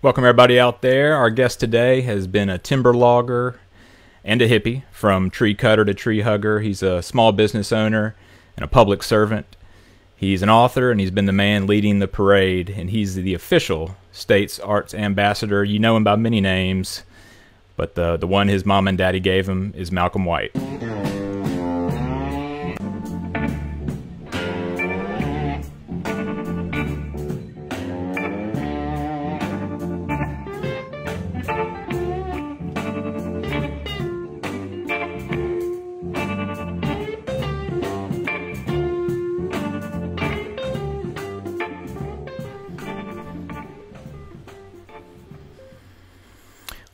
Welcome everybody out there. Our guest today has been a timber logger and a hippie, from tree cutter to tree hugger. He's a small business owner and a public servant. He's an author, and he's been the man leading the parade, and he's the official state's arts ambassador. You know him by many names, but the one his mom and daddy gave him is Malcolm White.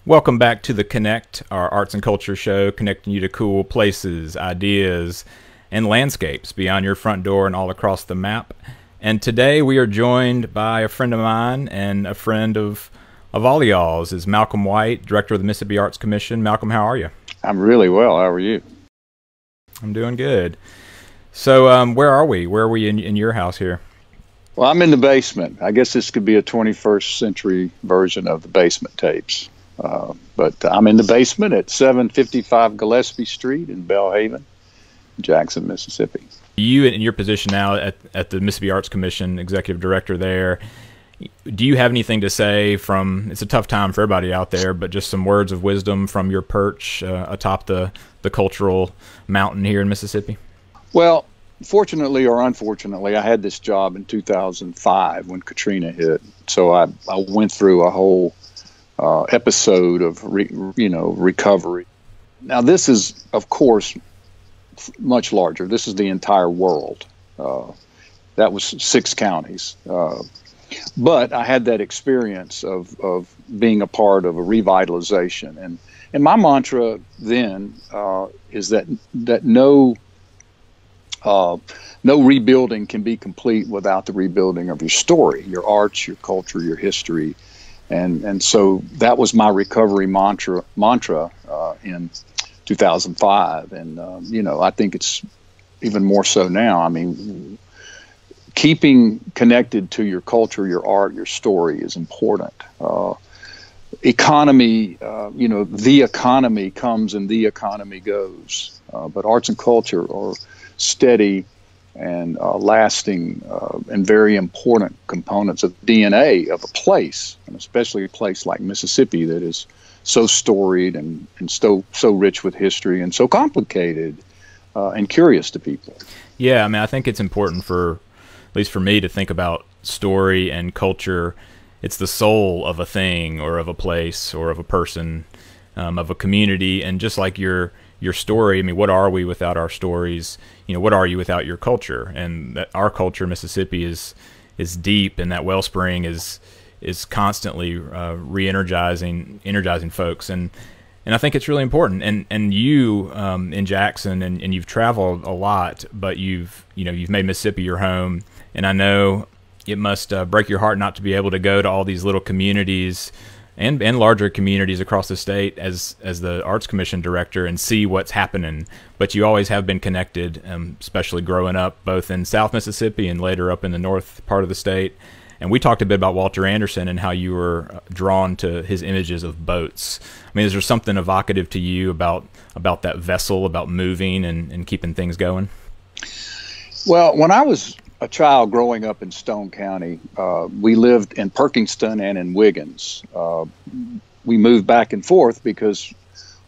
Welcome back to The Connect, our arts and culture show, connecting you to cool places, ideas, and landscapes beyond your front door and all across the map. And today we are joined by a friend of mine and a friend of all y'all's, is Malcolm White, Director of the Mississippi Arts Commission. Malcolm, how are you? I'm really well. How are you? I'm doing good. So where are we? Where are we in your house here? Well, I'm in the basement. I guess this could be a 21st century version of the basement tapes. But I'm in the basement at 755 Gillespie Street in Belhaven, Jackson, Mississippi. You, in your position now at the Mississippi Arts Commission, Executive Director there, do you have anything to say from, it's a tough time for everybody out there, but just some words of wisdom from your perch atop the cultural mountain here in Mississippi? Well, fortunately or unfortunately, I had this job in 2005 when Katrina hit. So I went through a whole episode of recovery. Now this is, of course, much larger. This is the entire world. That was 6 counties. But I had that experience of being a part of a revitalization, and my mantra then is that no rebuilding can be complete without the rebuilding of your story, your arts, your culture, your history. And so that was my recovery mantra in 2005. And, I think it's even more so now. I mean, keeping connected to your culture, your art, your story is important. Economy, the economy comes and the economy goes. But arts and culture are steady and lasting and very important components of DNA of a place, and especially a place like Mississippi that is so storied and so rich with history and so complicated and curious to people. Yeah, I mean, I think it's important for, at least for me, to think about story and culture. It's the soul of a thing or of a place or of a person, of a community, and just like your story, I mean, what are we without our stories? What are you without your culture? And that our culture, Mississippi, is deep, and that wellspring is constantly energizing folks. And I think it's really important. And you in Jackson, and you've traveled a lot, but you've made Mississippi your home. And I know it must break your heart not to be able to go to all these little communities and larger communities across the state as the Arts Commission Director and see what's happening. But you always have been connected, especially growing up both in South Mississippi and later up in the north part of the state. And we talked a bit about Walter Anderson and how you were drawn to his images of boats. I mean, is there something evocative to you about that vessel, about moving and keeping things going? Well, when I was a child growing up in Stone County, we lived in Perkinston and in Wiggins. We moved back and forth because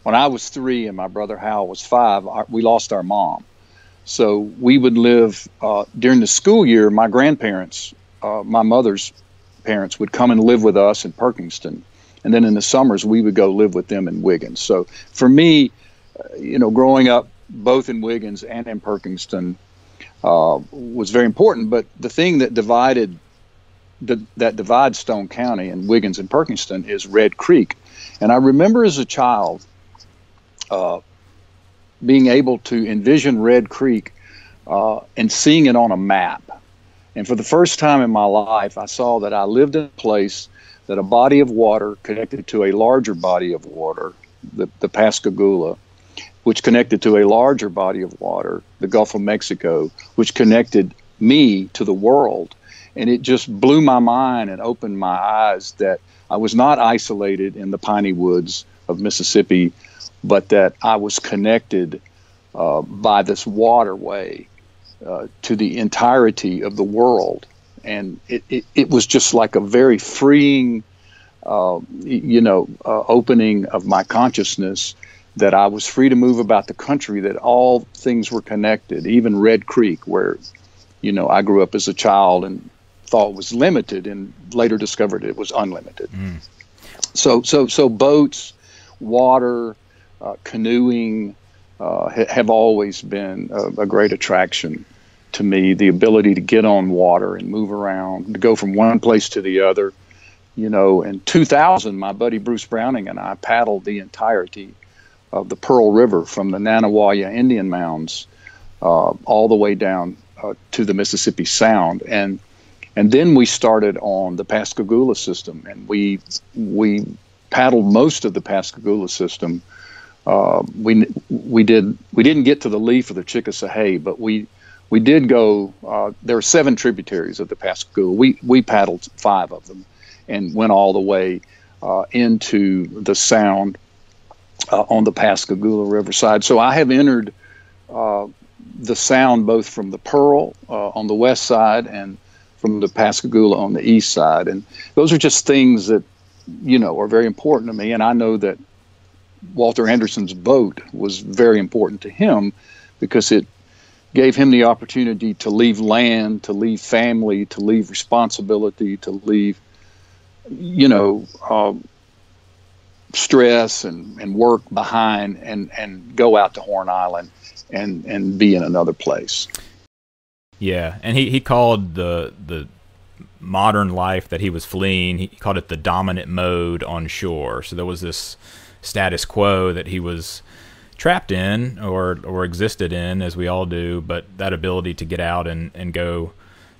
when I was 3 and my brother Hal was 5, we lost our mom. So we would live during the school year. My grandparents, my mother's parents, would come and live with us in Perkinston, and then in the summers we would go live with them in Wiggins. So for me, growing up both in Wiggins and in Perkinston was very important. But the thing that divides Stone County and Wiggins and Perkinston is Red Creek. And I remember as a child being able to envision Red Creek and seeing it on a map. And for the first time in my life, I saw that I lived in a place that a body of water connected to a larger body of water, the Pascagoula, which connected to a larger body of water, the Gulf of Mexico, which connected me to the world. And it just blew my mind and opened my eyes that I was not isolated in the Piney Woods of Mississippi, but that I was connected by this waterway to the entirety of the world. And it was just like a very freeing, opening of my consciousness, that I was free to move about the country, that all things were connected, even Red Creek, where, I grew up as a child and thought was limited and later discovered it was unlimited. So boats, water, canoeing have always been a great attraction to me. The ability to get on water and move around, to go from one place to the other. In 2000, my buddy Bruce Browning and I paddled the entirety of the Pearl River from the Nanawaya Indian Mounds all the way down to the Mississippi Sound. And then we started on the Pascagoula system, and we paddled most of the Pascagoula system. We didn't get to the Leaf or the Chickasahee, but we did go. There are 7 tributaries of the Pascagoula. We paddled 5 of them and went all the way into the Sound on the Pascagoula Riverside. So I have entered the Sound both from the Pearl on the west side and from the Pascagoula on the east side. And those are just things that, are very important to me. And I know that Walter Anderson's boat was very important to him because it gave him the opportunity to leave land, to leave family, to leave responsibility, to leave, stress and work behind and go out to Horn Island and be in another place. Yeah, and he called the modern life that he was fleeing, he called it the dominant mode on shore. So there was this status quo that he was trapped in or existed in, as we all do, but that ability to get out and go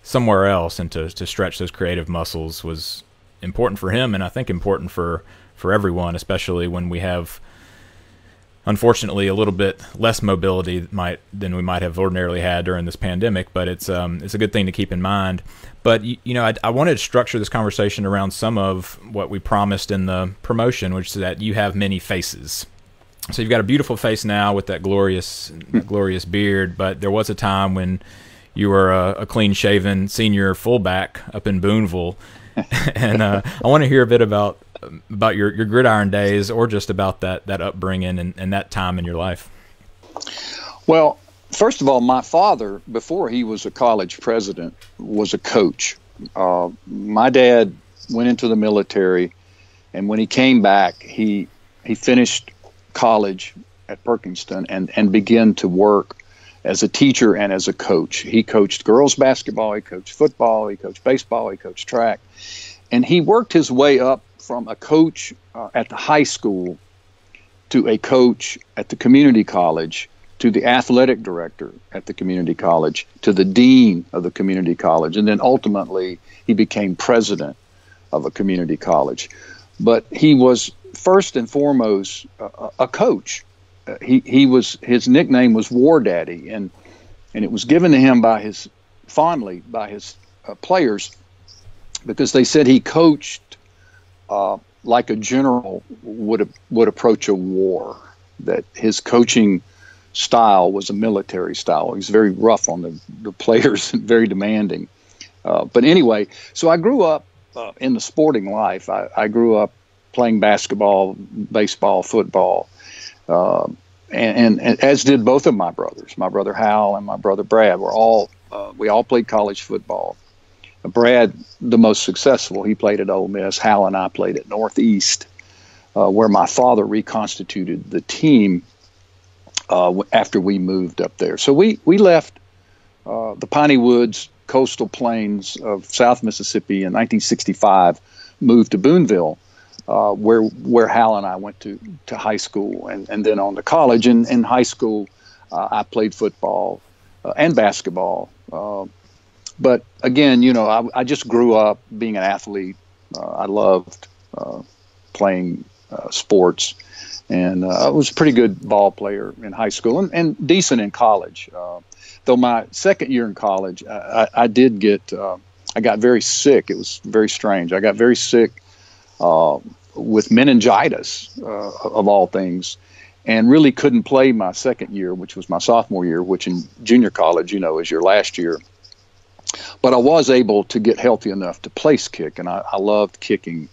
somewhere else and to stretch those creative muscles was important for him, and I think important for everyone, especially when we have, unfortunately, a little bit less mobility than we might have ordinarily had during this pandemic. But it's a good thing to keep in mind. But I wanted to structure this conversation around some of what we promised in the promotion, which is that you have many faces. So you've got a beautiful face now with that glorious beard, but there was a time when you were a clean-shaven senior fullback up in Boonville, and I want to hear a bit about your gridiron days, or just about that upbringing and that time in your life. Well, first of all, my father, before he was a college president, was a coach. My dad went into the military, and when he came back, he finished college at Perkinston and began to work as a teacher and as a coach. He coached girls basketball, he coached football, he coached baseball, he coached track. And he worked his way up from a coach at the high school to a coach at the community college, to the athletic director at the community college, to the dean of the community college. And then ultimately he became president of a community college. But he was first and foremost a coach. His nickname was Wah Daddy, and it was given to him fondly by his players, because they said he coached like a general would approach a war. That his coaching style was a military style. He was very rough on the players and very demanding. But anyway, so I grew up in the sporting life. I grew up playing basketball, baseball, football, and as did both of my brothers. My brother Hal and my brother Brad we all played college football. Brad, the most successful, he played at Ole Miss. Hal and I played at Northeast, where my father reconstituted the team after we moved up there. So we left the Piney Woods coastal plains of South Mississippi in 1965, moved to Boonville, where Hal and I went to high school and then on to college. In high school, I played football and basketball. But again, I just grew up being an athlete. I loved playing sports, and I was a pretty good ball player in high school and decent in college. Though my second year in college, I did get I got very sick. It was very strange. I got very sick with meningitis, of all things, and really couldn't play my second year, which was my sophomore year, which in junior college, is your last year. But I was able to get healthy enough to place kick, and I loved kicking.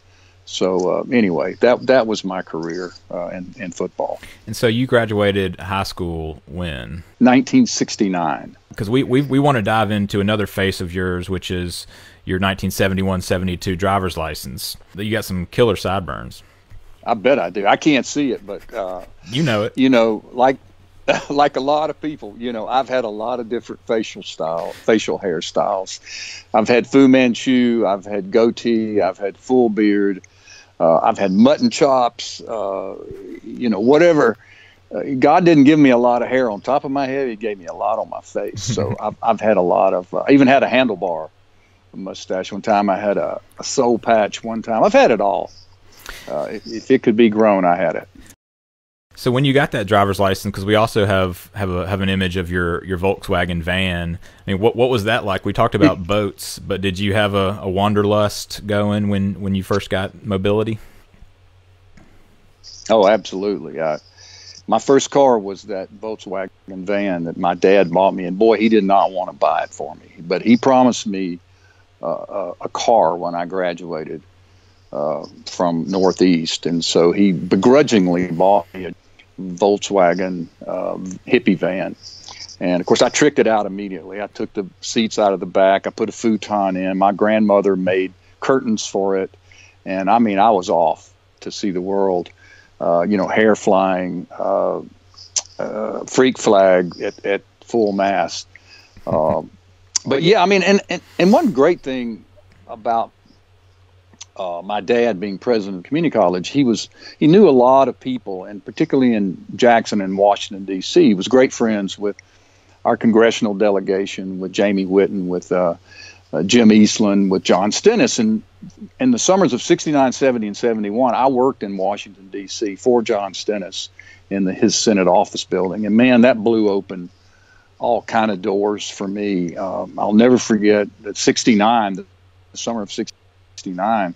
So anyway, that was my career in football. And so you graduated high school when? 1969. Because we want to dive into another face of yours, which is your 1971-72 driver's license. You got some killer sideburns. I bet I do. I can't see it, but you know it. Like a lot of people, I've had a lot of different facial hairstyles. I've had Fu Manchu, I've had goatee, I've had full beard, I've had mutton chops, whatever. God didn't give me a lot of hair on top of my head; He gave me a lot on my face. So I've had a lot of. I even had a handlebar mustache one time. I had a soul patch one time. I've had it all. If it could be grown, I had it. So when you got that driver's license, because we also have an image of your Volkswagen van. I mean, what was that like? We talked about boats, but did you have a wanderlust going when you first got mobility? Oh, absolutely. My first car was that Volkswagen van that my dad bought me, and boy, he did not want to buy it for me, but he promised me a car when I graduated from Northeast, and so he begrudgingly bought me a Volkswagen hippie van. And of course I tricked it out immediately. I took the seats out of the back, I put a futon in, my grandmother made curtains for it, and I mean I was off to see the world, hair flying, freak flag at full mast. But yeah, I mean, and one great thing about my dad being president of community college, he knew a lot of people, and particularly in Jackson and Washington, D.C. He was great friends with our congressional delegation, with Jamie Whitten, with Jim Eastland, with John Stennis. And in the summers of 69, 70, and 71, I worked in Washington, D.C. for John Stennis in his Senate office building. And man, that blew open all kind of doors for me. I'll never forget that 69, the summer of 69,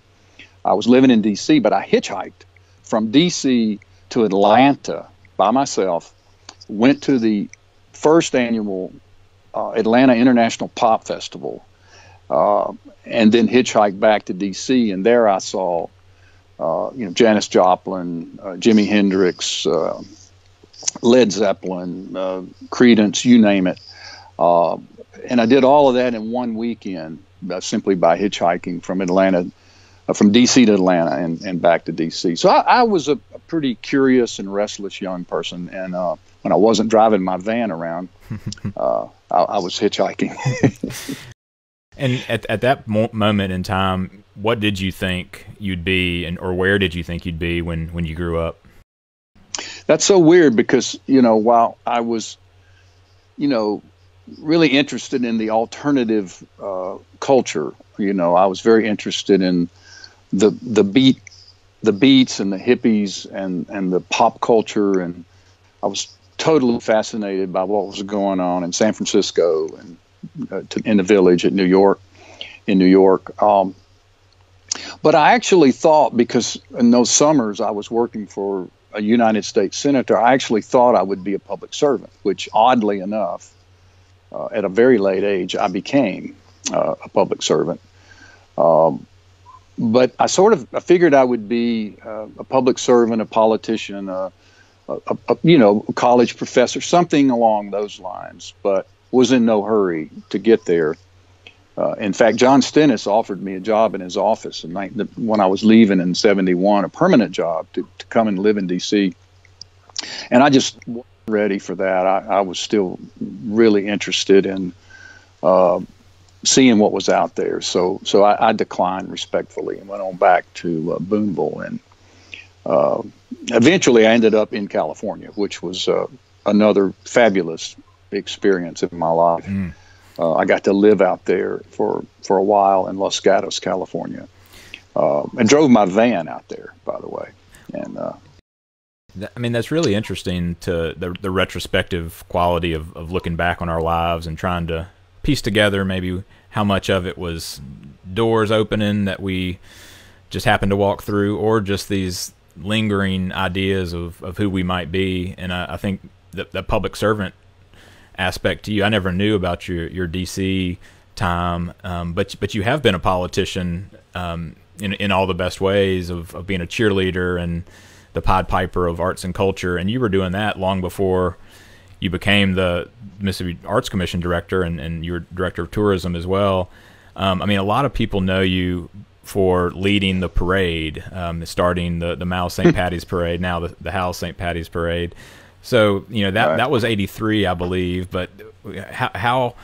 I was living in D.C., but I hitchhiked from D.C. to Atlanta by myself, went to the first annual Atlanta International Pop Festival, and then hitchhiked back to D.C., and there I saw, Janis Joplin, Jimi Hendrix, Led Zeppelin, Creedence, you name it. And I did all of that in one weekend simply by hitchhiking from Atlanta, from D.C. to Atlanta and back to D.C. So I was a pretty curious and restless young person. And when I wasn't driving my van around, I was hitchhiking. And at that moment in time, what did you think you'd be, or where did you think you'd be when you grew up? That's so weird because, while I was, really interested in the alternative culture, I was very interested in the beats and the hippies and the pop culture, and I was totally fascinated by what was going on in San Francisco and in the Village in New York. But I actually thought, because in those summers I was working for a United States senator, I actually thought I would be a public servant, which oddly enough, at a very late age, I became a public servant. But I figured I would be a public servant, a politician, a college professor, something along those lines, but was in no hurry to get there. In fact, John Stennis offered me a job in his office when I was leaving in 71, a permanent job to come and live in D.C. And I just wasn't ready for that. I was still really interested in seeing what was out there. So I declined respectfully and went on back to Boonville. And eventually I ended up in California, which was another fabulous experience in my life. I got to live out there for a while in Los Gatos, California, and drove my van out there, by the way. And I mean, that's really interesting, to the retrospective quality of looking back on our lives and trying to piece together maybe how much of it was doors opening that we just happened to walk through, or just these lingering ideas of who we might be. And I think the public servant aspect to you, I never knew about your DC time, but you have been a politician in all the best ways of being a cheerleader and the Pied Piper of arts and culture, and you were doing that long before you became the Mississippi Arts Commission director, and you were director of tourism as well. I mean, a lot of people know you for leading the parade, starting the Mal St. Paddy's parade, now the Hal St. Paddy's parade. So, you know, that was 83, I believe. But how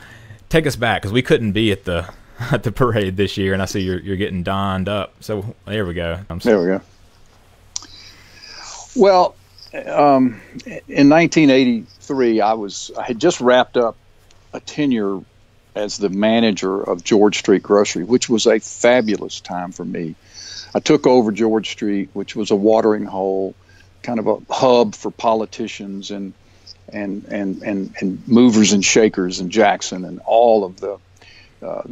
take us back, because we couldn't be at the parade this year, and I see you're getting donned up. So there we go. There we go. Well, in 1983, I had just wrapped up a tenure as the manager of George Street Grocery, which was a fabulous time for me. I took over George Street, which was a watering hole, kind of a hub for politicians and movers and shakers in Jackson, and all of the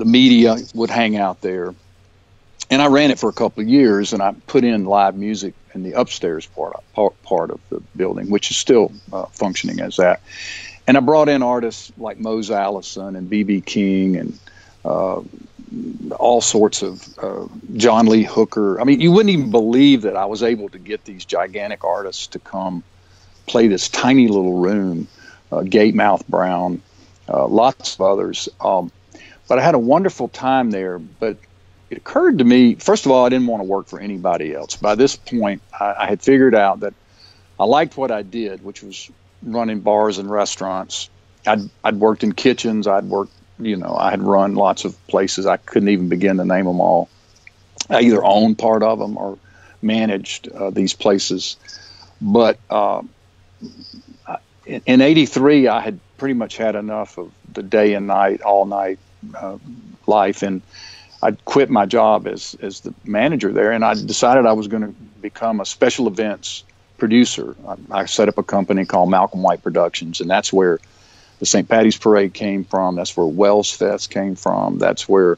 media would hang out there. And I ran it for a couple of years, and I put in live music in the upstairs part of the building, which is still functioning as that. And I brought in artists like Mose Allison and B.B. King and all sorts of John Lee Hooker. I mean, you wouldn't even believe that I was able to get these gigantic artists to come play this tiny little room, Gatemouth Brown, lots of others. But I had a wonderful time there. But it occurred to me, first of all, I didn't want to work for anybody else. By this point, I had figured out that I liked what I did, which was running bars and restaurants. I'd worked in kitchens. I had run lots of places. I couldn't even begin to name them all. I either owned part of them or managed these places. But in 83, I had pretty much had enough of the day and night, all night life, and I'd quit my job as the manager there, and I decided I was going to become a special events producer. I set up a company called Malcolm White Productions, and that's where the St. Paddy's Parade came from. That's where Wells Fest came from. That's where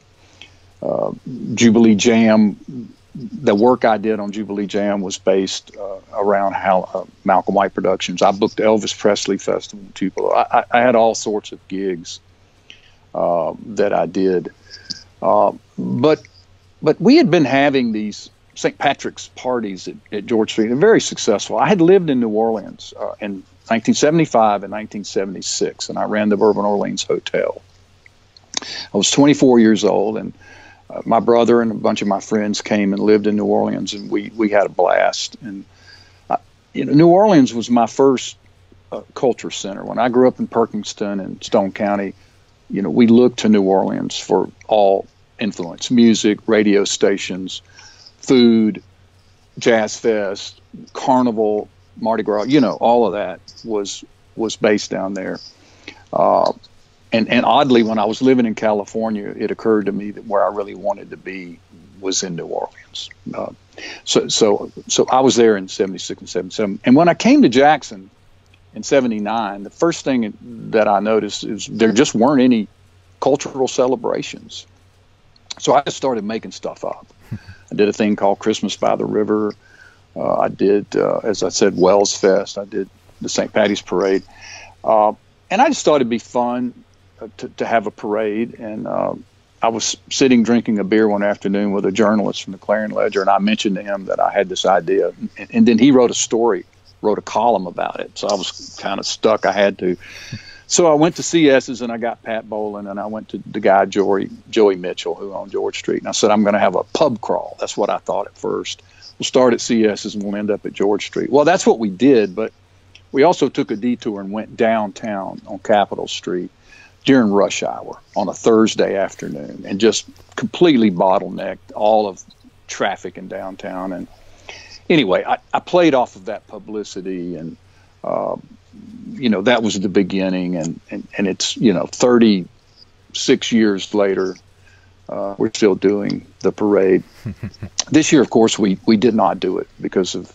Jubilee Jam, the work I did on Jubilee Jam was based around Malcolm White Productions. I booked Elvis Presley Festival in Tupelo. I had all sorts of gigs that I did. But we had been having these St. Patrick's parties at George Street, and very successful. I had lived in New Orleans in 1975 and 1976, and I ran the Bourbon Orleans Hotel. I was 24 years old, and my brother and a bunch of my friends came and lived in New Orleans, and we had a blast. And New Orleans was my first culture center. When I grew up in Perkinston and Stone County, we looked to New Orleans for all influence: music, radio stations, food, jazz fest, carnival, Mardi Gras. All of that was based down there. And oddly, when I was living in California, it occurred to me that where I really wanted to be was in New Orleans. So I was there in 76 and 77. And when I came to Jackson in 79, the first thing that I noticed is there just weren't any cultural celebrations. So I just started making stuff up. I did a thing called Christmas by the River. I did, as I said, Wells Fest. I did the St. Paddy's Parade. And I just thought it'd be fun to have a parade. And I was sitting drinking a beer one afternoon with a journalist from the Clarion Ledger, and I mentioned to him that I had this idea. And then he wrote a column about it. So I was kind of stuck. I had to. So I went to CS's, and I got Pat Bolin, and I went to the guy, Joey Mitchell, who owned George Street. And I said, I'm going to have a pub crawl. That's what I thought at first. We'll start at CS's, and we'll end up at George Street. Well, that's what we did, but we also took a detour and went downtown on Capitol Street during rush hour on a Thursday afternoon, and just completely bottlenecked all of traffic in downtown. And anyway, I played off of that publicity, and that was the beginning, and it's 36 years later, we're still doing the parade. This year, of course, we did not do it because of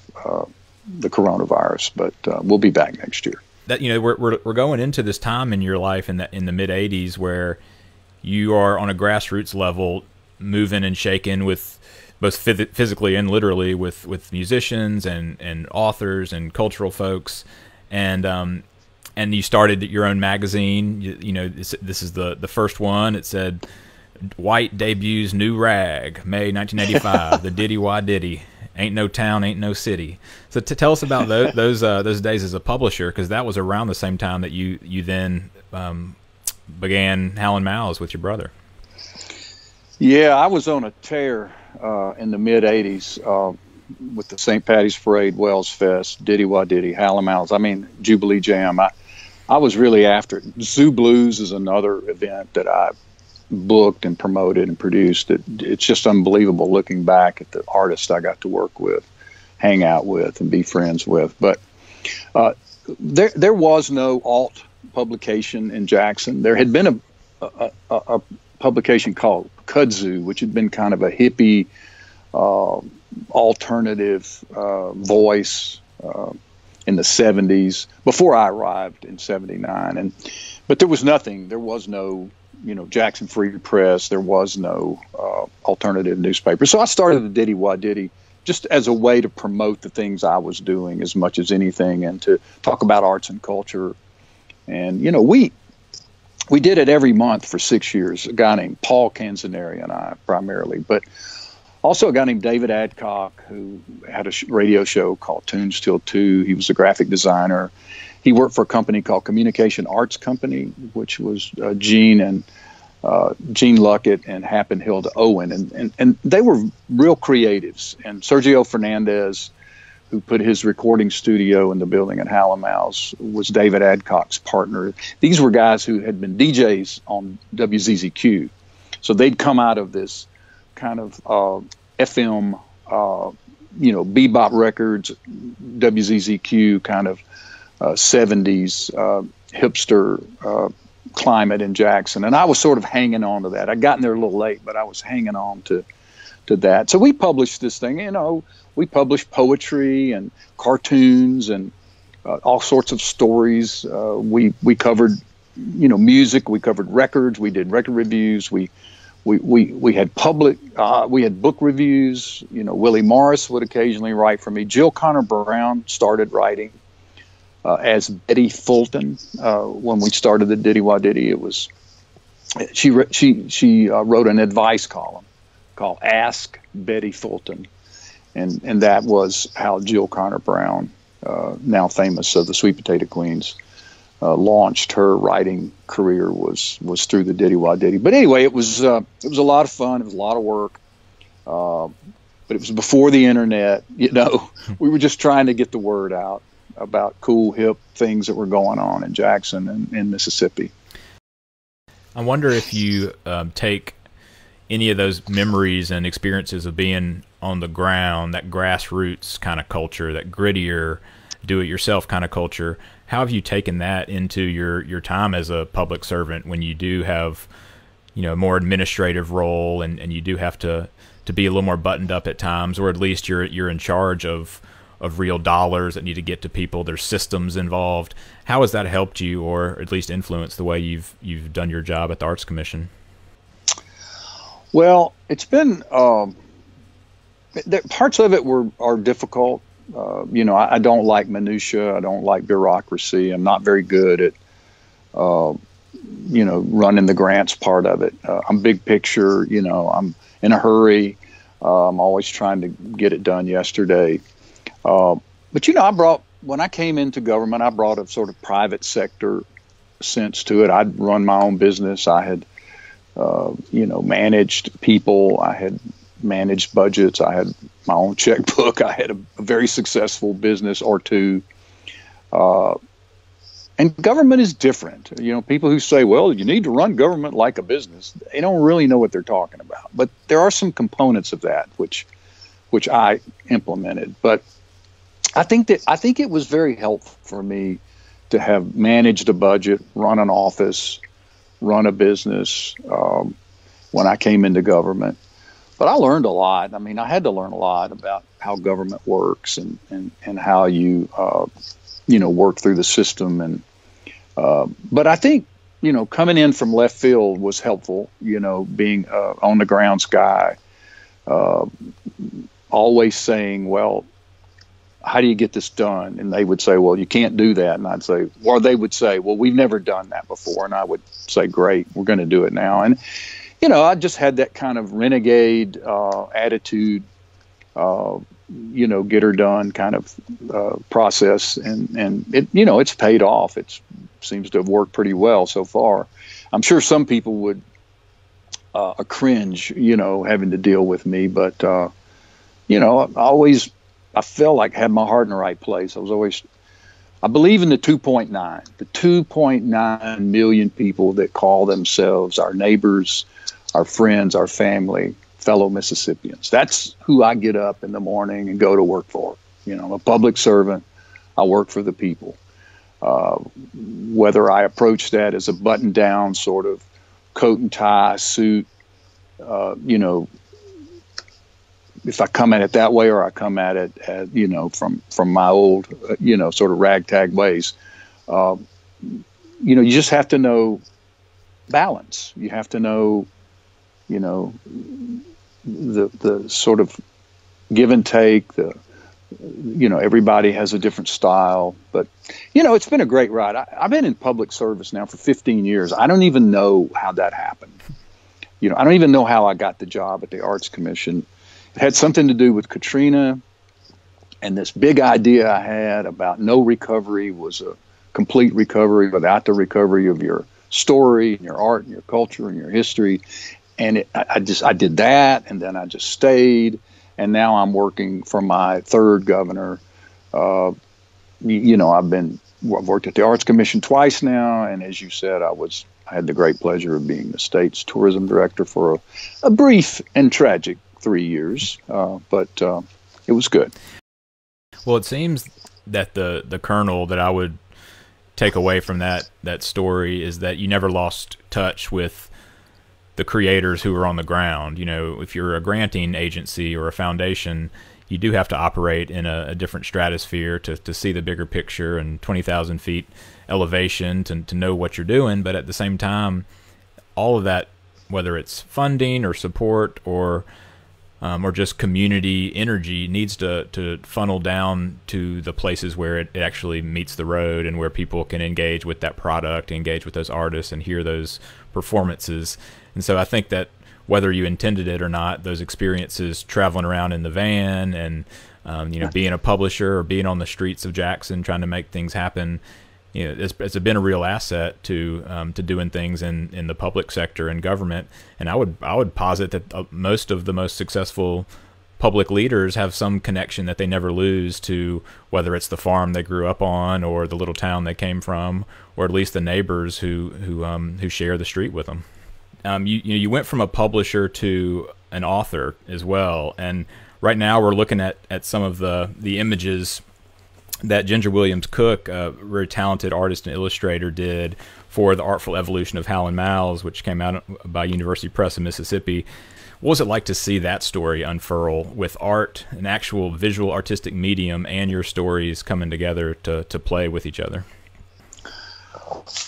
the coronavirus, but we'll be back next year. That we're going into this time in your life in the mid 80s where you are on a grassroots level moving and shaking with both physically and literally with musicians and authors and cultural folks, and you started your own magazine. You know, this is the first one. It said, "White debuts new rag, May 1985." The Diddy Wah Diddy. Ain't no town, ain't no city. So to tell us about those days as a publisher, because that was around the same time that you then began Hal and Mal's with your brother. Yeah, I was on a tear in the mid '80s with the St. Paddy's Parade, Wells Fest, Diddy Wah Diddy, Hal and Mal's. I mean, Jubilee Jam. I was really after it. Zoo Blues is another event that I booked and promoted and produced. It's just unbelievable looking back at the artists I got to work with, hang out with, and be friends with. But there was no alt publication in Jackson. There had been a publication called Kudzu, which had been kind of a hippie alternative voice in the 70s before I arrived in '79. But there was nothing. There was no Jackson Free Press. There was no alternative newspaper. So I started the Diddy Wah Diddy just as a way to promote the things I was doing as much as anything, and to talk about arts and culture. And we did it every month for 6 years. A guy named Paul Canzaneri and I primarily, but also a guy named David Adcock, who had a radio show called Tunes Till 2. He was a graphic designer. He worked for a company called Communication Arts Company, which was Gene Luckett and Happen Hilda Owen. And they were real creatives. And Sergio Fernandez, who put his recording studio in the building at Hal and Mal's, was David Adcock's partner. These were guys who had been DJs on WZZQ. So they'd come out of this kind of FM, bebop records, WZZQ kind of 70s hipster climate in Jackson. And I was sort of hanging on to that. I'd gotten there a little late, but I was hanging on to that. So we published this thing. We published poetry and cartoons and all sorts of stories. We covered, music. We covered records. We did record reviews. We had we had book reviews. Willie Morris would occasionally write for me. Jill Connor Brown started writing as Betty Fulton when we started the Diddy Wah Diddy. She wrote an advice column called Ask Betty Fulton, and that was how Jill Connor Brown, now famous of the Sweet Potato Queens, launched her writing career was through the Diddy Wah Diddy. But anyway, it was a lot of fun. It was a lot of work, but it was before the internet. We were just trying to get the word out about cool, hip things that were going on in Jackson and in Mississippi. I wonder if you take any of those memories and experiences of being on the ground, that grassroots kind of culture, that grittier, do-it-yourself kind of culture. How have you taken that into your time as a public servant when you do have, a more administrative role and you do have to be a little more buttoned up at times, or at least you're in charge of real dollars that need to get to people. There's systems involved. How has that helped you, or at least influenced the way you've done your job at the Arts Commission? Well, it's been parts of it are difficult. I don't like minutia. I don't like bureaucracy. I'm not very good at running the grants part of it. I'm big picture. I'm in a hurry. I'm always trying to get it done yesterday. But when I came into government, I brought a sort of private sector sense to it. I'd run my own business. I had, managed people. I had managed budgets. I had my own checkbook. I had a very successful business or two. And government is different. People who say, well, you need to run government like a business, they don't really know what they're talking about. But there are some components of that which I implemented. But I think it was very helpful for me to have managed a budget, run an office, run a business when I came into government. But I learned a lot. I mean, I had to learn a lot about how government works and how you work through the system. And but I think coming in from left field was helpful, being on the grounds guy, always saying, well, how do you get this done? And they would say, well, you can't do that. And I'd say, or they would say, well, we've never done that before. And I would say, great, we're going to do it now. And, I just had that kind of renegade attitude, get her done kind of process. And it, it's paid off. It seems to have worked pretty well so far. I'm sure some people would cringe, having to deal with me. But, I felt like I had my heart in the right place. I believe in the 2.9 million people that call themselves our neighbors, our friends, our family, fellow Mississippians. That's who I get up in the morning and go to work for. I'm a public servant. I work for the people. Whether I approach that as a button-down sort of coat and tie suit, if I come at it that way, or I come at it, from my old, sort of ragtag ways, you just have to know balance. You have to know, the sort of give and take. Everybody has a different style, but it's been a great ride. I've been in public service now for 15 years. I don't even know how that happened. I don't even know how I got the job at the Arts Commission. It had something to do with Katrina, and this big idea I had about no recovery was a complete recovery without the recovery of your story and your art and your culture and your history. And I did that, and then I just stayed, and now I'm working for my third governor. I've worked at the Arts Commission twice now, and as you said, I had the great pleasure of being the state's tourism director for a brief and tragic 3 years, but it was good. Well, it seems that the kernel that I would take away from that story is that you never lost touch with the creators who were on the ground. If you're a granting agency or a foundation, you do have to operate in a different stratosphere to see the bigger picture and 20,000 feet elevation to know what you're doing. But at the same time, all of that, whether it's funding or support or just community energy, needs to funnel down to the places where it actually meets the road and where people can engage with that product, engage with those artists, and hear those performances. And so I think that whether you intended it or not, those experiences traveling around in the van and being a publisher or being on the streets of Jackson trying to make things happen, it's been a real asset to doing things in the public sector and government. And I would posit that most of the most successful public leaders have some connection that they never lose to, whether it's the farm they grew up on or the little town they came from, or at least the neighbors who share the street with them. You went from a publisher to an author as well, and right now we're looking at some of the images that Ginger Williams Cook, a very talented artist and illustrator, did for The Artful Evolution of Hal and Mal, which came out by University Press in Mississippi. What was it like to see that story unfurl with art, an actual visual artistic medium, and your stories coming together to play with each other?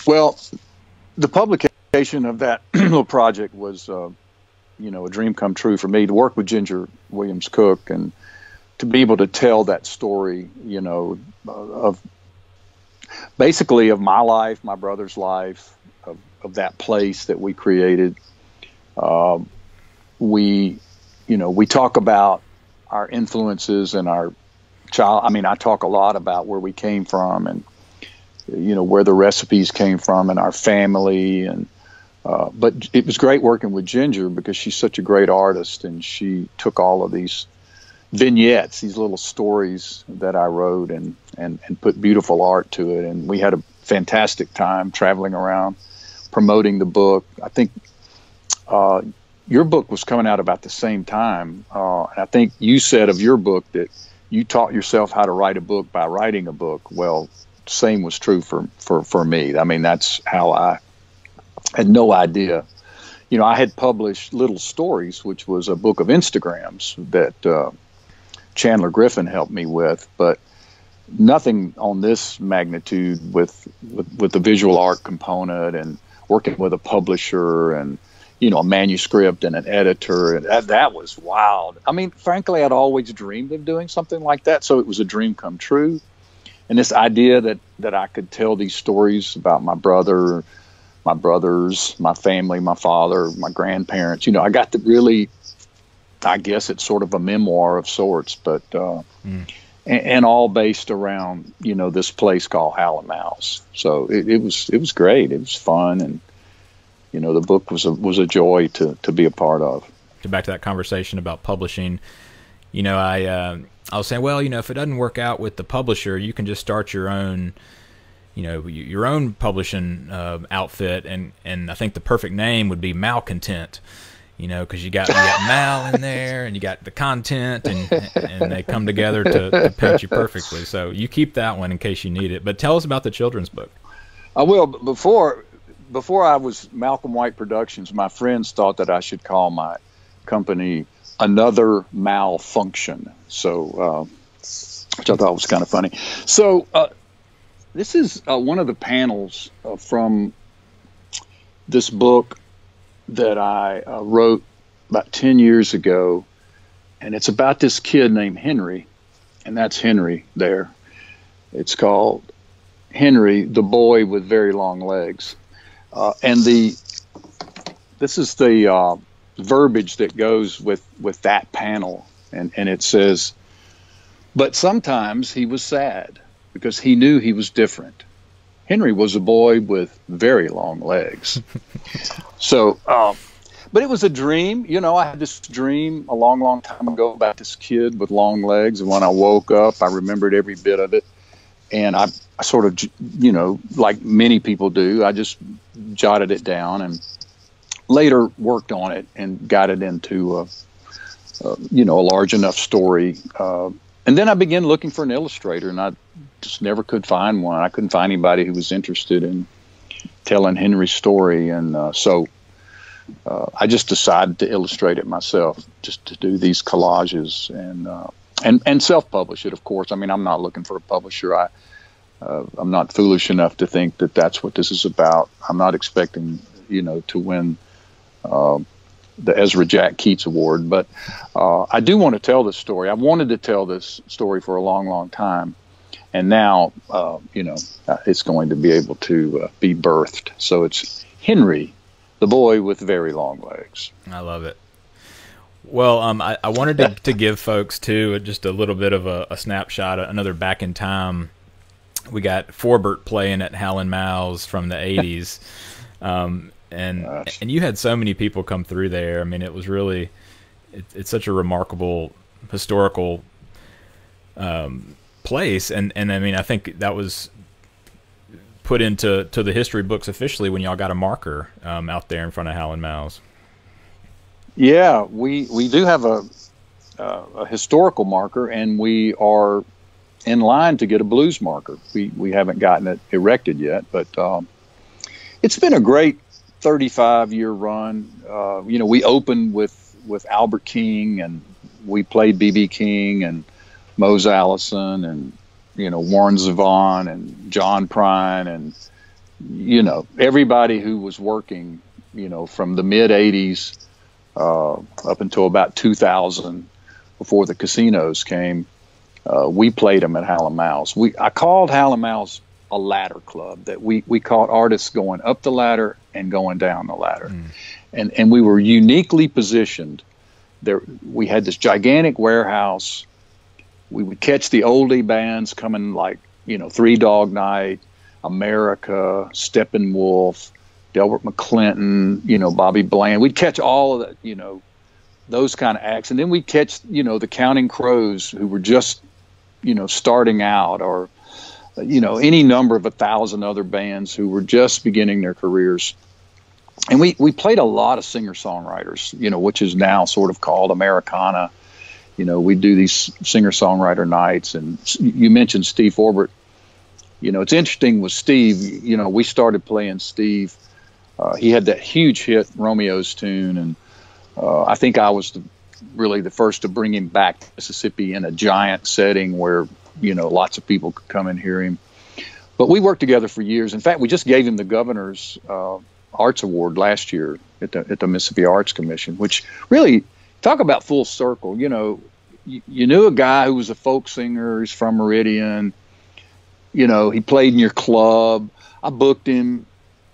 Well, the publication of that little project was, a dream come true for me, to work with Ginger Williams Cook and to be able to tell that story, of basically of my life, my brother's life, of that place that we created. We talk about our influences and our I talk a lot about where we came from and, where the recipes came from and our family. And, but it was great working with Ginger because she's such a great artist, and she took all of these vignettes, these little stories that I wrote, and put beautiful art to it. And we had a fantastic time traveling around promoting the book. I think your book was coming out about the same time. And I think you said of your book that you taught yourself how to write a book by writing a book. Well, same was true for me. I mean, that's how I had no idea. I had published Little Stories, which was a book of Instagrams that Chandler Griffin helped me with, but nothing on this magnitude with the visual art component and working with a publisher and, a manuscript and an editor. And that was wild. I mean, frankly, I'd always dreamed of doing something like that. So it was a dream come true. And this idea that I could tell these stories about my brother, my brothers, my family, my father, my grandparents, I got to really, I guess it's sort of a memoir of sorts, but, and all based around, this place called Hal and Mal's. So it was great. It was fun. And, the book was a joy to be a part of. Back to that conversation about publishing, I was saying, well, if it doesn't work out with the publisher, you can just start your own, your own publishing outfit. And I think the perfect name would be Malcontent, because you got Mal in there and you got the content and they come together to paint you perfectly. So you keep that one in case you need it. But tell us about the children's book. I will. Before I was Malcolm White Productions, my friends thought that I should call my company Another Malfunction. So, which I thought was kind of funny. So, this is one of the panels from this book that I wrote about 10 years ago. And it's about this kid named Henry. And that's Henry there. It's called Henry, the Boy with Very Long Legs. And this is the verbiage that goes with that panel. And it says, but sometimes he was sad because he knew he was different. Henry was a boy with very long legs. So, but it was a dream. I had this dream a long, long time ago about this kid with long legs. And when I woke up, I remembered every bit of it. And I sort of, like many people do, I just jotted it down and later worked on it and got it into, a large enough story. And then I began looking for an illustrator, and I just never could find one. I couldn't find anybody who was interested in telling Henry's story. And so I just decided to illustrate it myself, just to do these collages and self-publish it, of course. I mean, I'm not looking for a publisher. I'm not foolish enough to think that that's what this is about. I'm not expecting, to win the Ezra Jack Keats Award. But I do want to tell this story. I wanted to tell this story for a long, long time. And now, it's going to be able to be birthed. So it's Henry, the Boy with Very Long Legs. I love it. Well, I wanted to give folks, too, just a little bit of a snapshot, another back in time. We got Forbert playing at Hal and Mal's from the 80s. And you had so many people come through there. I mean, it was really, it's such a remarkable historical place. And I mean, I think that was put into the history books officially when y'all got a marker out there in front of Hal and Mal's. Yeah, we do have a historical marker, and we are in line to get a blues marker. We haven't gotten it erected yet, but it's been a great 35-year run. We opened with Albert King, and we played B.B. King and Mose Allison and Warren Zevon and John Prine and everybody who was working from the mid 80s up until about 2000, before the casinos came. We played them at Hal and Mal's. I called Hal and Mal's a ladder club, that we caught artists going up the ladder and going down the ladder. And we were uniquely positioned there. We had this gigantic warehouse. We would catch the oldie bands coming, like, Three Dog Night, America, Steppenwolf, Delbert McClinton, Bobby Bland. We'd catch all of that, those kind of acts. And then we'd catch, the Counting Crows, who were just, starting out, or, any number of 1,000 other bands who were just beginning their careers. And we played a lot of singer-songwriters, which is now sort of called Americana. We do these singer-songwriter nights. And you mentioned Steve Forbert. It's interesting with Steve, we started playing Steve. He had that huge hit, Romeo's Tune. And I think I was really the first to bring him back to Mississippi in a giant setting where, lots of people could come and hear him. But we worked together for years. In fact, we just gave him the governor's Arts Award last year at the Mississippi Arts Commission, which really, talk about full circle. You know, you knew a guy who was a folk singer. He's from Meridian. You know, he played in your club. I booked him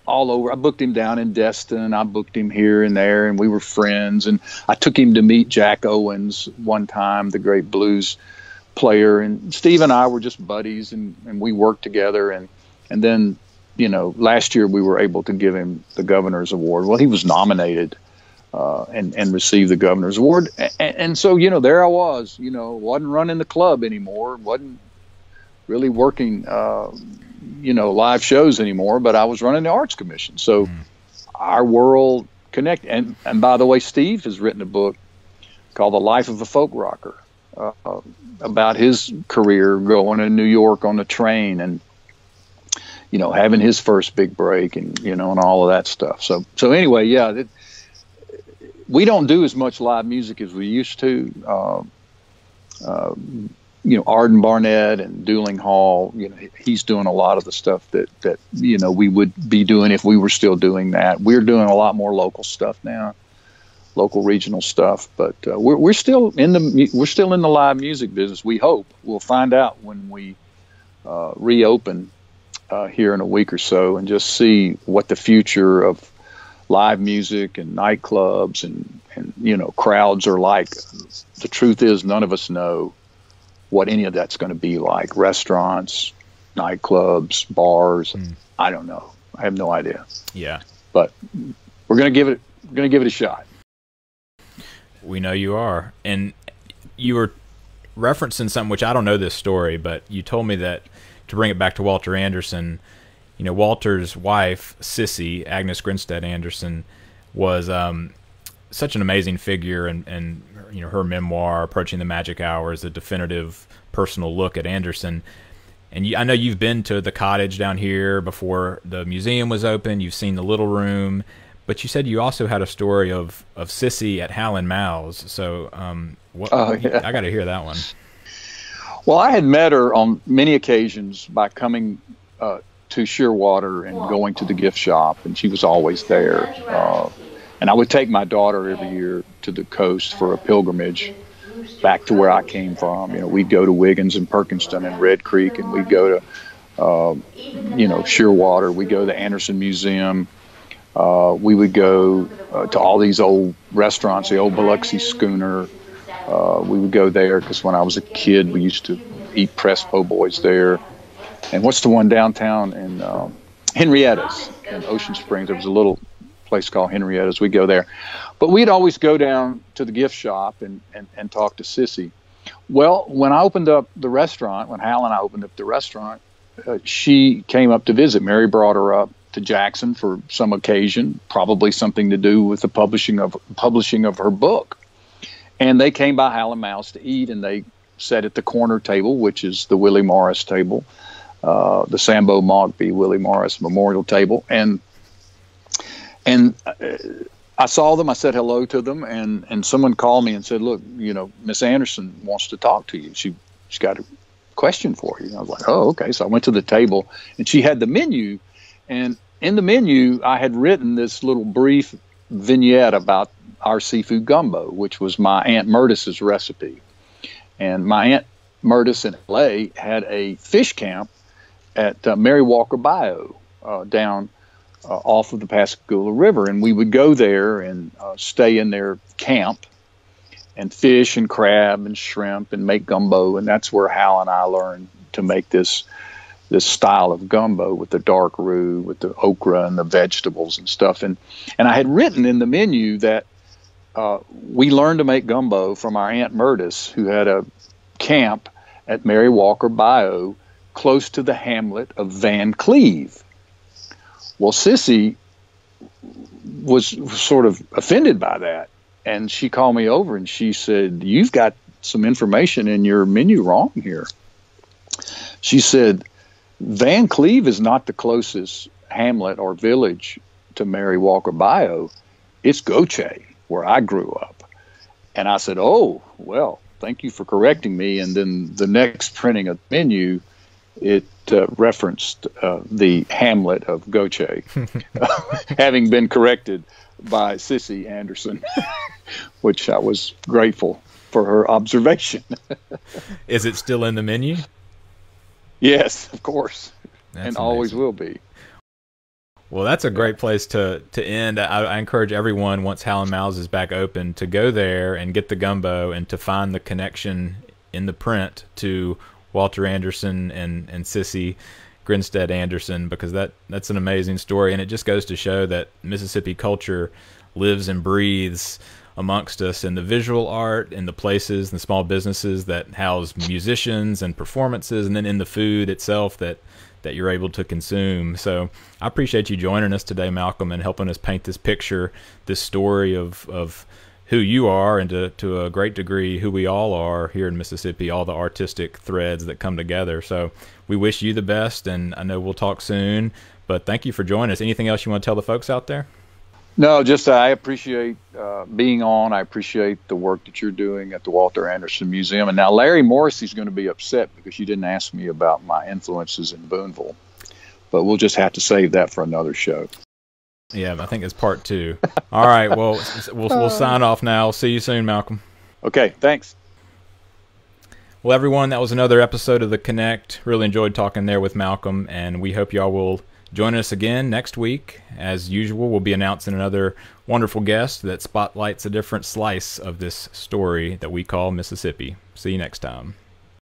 all over. I booked him down in Destin. I booked him here and there, and we were friends. And I took him to meet Jack Owens one time, the great blues player. And Steve and I were just buddies, and we worked together. And then, you know, last year we were able to give him the Governor's Award. Well, he was nominated and received the Governor's Award. And so, you know, there I was, you know, wasn't running the club anymore, wasn't really working, you know, live shows anymore, but I was running the Arts Commission. So our world connected. And by the way, Steve has written a book called The Life of a Folk Rocker, about his career going to New York on the train and, you know, having his first big break and, you know, and all of that stuff. So anyway, yeah, we don't do as much live music as we used to. You know, Arden Barnett and Dooling Hall, you know, he's doing a lot of the stuff that, you know, we would be doing if we were still doing that. We're doing a lot more local stuff now, local regional stuff, but we're still in the live music business. We hope. We'll find out when we reopen here in a week or so, and just see what the future of live music and nightclubs and you know, crowds are like. The truth is, none of us know what any of that's going to be like. Restaurants, nightclubs, bars. I don't know. I have no idea. Yeah. But we're going to give it a shot. We know you are. And you were referencing something, which I don't know this story, but you told me that, to bring it back to Walter Anderson, you know, Walter's wife, Sissy, Agnes Grinstead Anderson, was such an amazing figure, and you know, her memoir, Approaching the Magic Hour, is a definitive personal look at Anderson. And I know you've been to the cottage down here before the museum was open. You've seen the little room, but you said you also had a story of Sissy at Hal and Mal's. So yeah. I got to hear that one. Well, I had met her on many occasions by coming to Shearwater and going to the gift shop, and she was always there. And I would take my daughter every year to the coast for a pilgrimage back to where I came from. You know, we'd go to Wiggins and Perkinston and Red Creek, and we'd go to, you know, Shearwater. We'd go to the Anderson Museum. We would go to all these old restaurants, the old Biloxi Schooner. We would go there because when I was a kid, we used to eat pressed po' boys there. And what's the one downtown in Henrietta's in Ocean Springs? There was a little place called Henrietta's. We'd go there. But we'd always go down to the gift shop and talk to Sissy. Well, when I opened up the restaurant, when Hal and I opened up the restaurant, she came up to visit. Mary brought her up to Jackson for some occasion, probably something to do with the publishing of her book. And they came by Hal and Mal's to eat, and they sat at the corner table, which is the Willie Morris table, the Sambo Mogby Willie Morris Memorial table. And I saw them, I said hello to them, and someone called me and said, look, you know, Miss Anderson wants to talk to you. She's got a question for you. And I was like, oh, okay. So I went to the table, and she had the menu. And in the menu, I had written this little brief vignette about our seafood gumbo, which was my Aunt Murtis's recipe. And my Aunt Murtis in L.A. had a fish camp at Mary Walker Bayou down off of the Pascagoula River. And we would go there and stay in their camp and fish and crab and shrimp and make gumbo. And that's where Hal and I learned to make this style of gumbo with the dark roux, with the okra and the vegetables and stuff. And I had written in the menu that we learned to make gumbo from our Aunt Murtis, who had a camp at Mary Walker Bayou close to the hamlet of Van Cleve. Well, Sissy was sort of offended by that, and she called me over and she said, you've got some information in your menu wrong here. She said, Van Cleve is not the closest hamlet or village to Mary Walker Bayou. It's Goche, where I grew up. And I said, oh, well, thank you for correcting me. And then the next printing of the menu, it referenced the Hamlet of Goche, having been corrected by Sissy Anderson, which I was grateful for her observation. Is it still in the menu? Yes, of course. That's and amazing. Always will be. Well, that's a great place to end. I encourage everyone, once Hal and Mal's is back open, to go there and get the gumbo and to find the connection in the print to Walter Anderson and Sissy Grinstead Anderson, because that's an amazing story, and it just goes to show that Mississippi culture lives and breathes amongst us in the visual art, in the places and the small businesses that house musicians and performances, and then in the food itself that you're able to consume. So I appreciate you joining us today, Malcolm, and helping us paint this picture, this story of who you are, and to a great degree who we all are here in Mississippi, all the artistic threads that come together. So we wish you the best, and I know we'll talk soon, but thank you for joining us. Anything else you want to tell the folks out there? No, just I appreciate being on. I appreciate the work that you're doing at the Walter Anderson Museum. And now Larry Morrissey's going to be upset because you didn't ask me about my influences in Boonville. But we'll just have to save that for another show. Yeah, I think it's part 2. All right, well, we'll sign off now. See you soon, Malcolm. Okay, thanks. Well, everyone, that was another episode of The Connect. Really enjoyed talking there with Malcolm, and we hope y'all will join us again next week. As usual, we'll be announcing another wonderful guest that spotlights a different slice of this story that we call Mississippi. See you next time.